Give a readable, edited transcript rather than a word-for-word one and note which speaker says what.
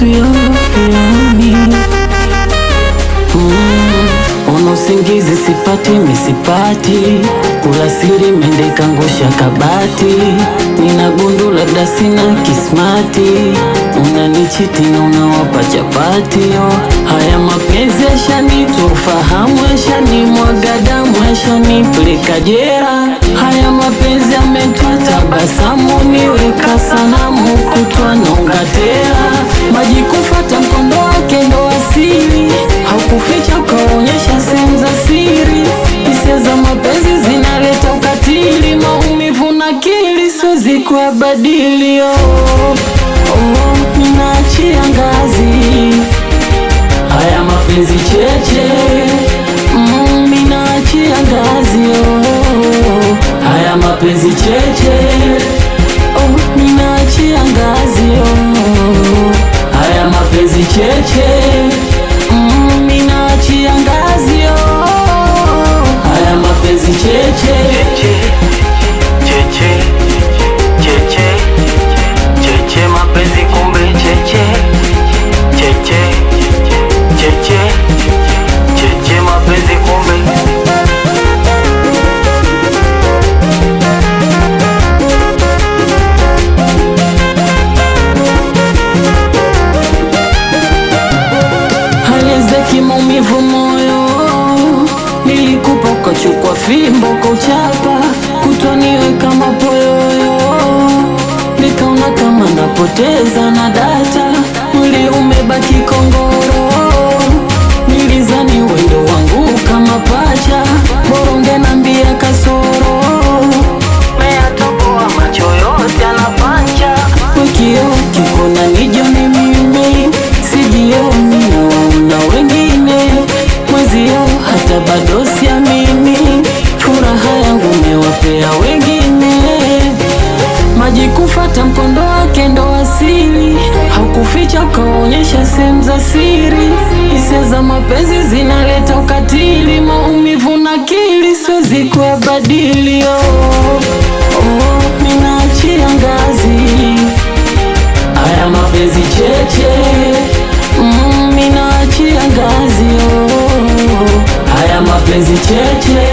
Speaker 1: tuyoyami. Ona usingizi sipati, misipati kula siri mendeka ngosha kabati. Ninagundu labda sina kismati, unanichiti na unawapa chapati. Haya mapenzi yashanitoa ufahamu, yashanimwaga damu, yashanipeleka jela. Haya mapenzi yametoa tabasamu, niweka sanamu kutwa naungatela. Maji kufata mkondo wake ndo asili, haukuficha ukaonyesha sehemu za siri. Hisia za mapenzi zinaleta ukatili, maumivu na kili siwezi kuabadili. Ninaachia ngazi, haya mapenzi cheche. Ninaachia ngazi, haya mapenzi cheche. Ninaachia ngazi, haya mapenzi cheche. Ninaachia ngazi, haya mapenzi cheche.
Speaker 2: Cheche, cheche, cheche, mapenzi kumbe cheche. Cheche, cheche, cheche, mapenzi kumbe.
Speaker 1: Haliezeki maumivu moyo, nilikupa ukachukua fimbo kuchapa, kutoniweka mapoyoyo. Nikaona kama napoteza na data, mwili umebaki kongoro. Nilizani wendo wangu kama pacha, boronge nambia kasoro.
Speaker 2: Meyatoboa macho yote anapancha.
Speaker 1: Wekio kikona nijoni mimi, sijioni na wauna wengine. Mwezio hata bado siamini, furaha yangu mewapea wengine. Maji kufata mkondo wake ndo asili, haukuficha ukaonyesha sehemu za siri. Hisia za mapenzi zinaleta ukatili, maumivu na kili siwezi kuabadili. Ninaachia ngazi, haya mapenzi cheche. Ninaachia ngazi, haya mapenzi cheche.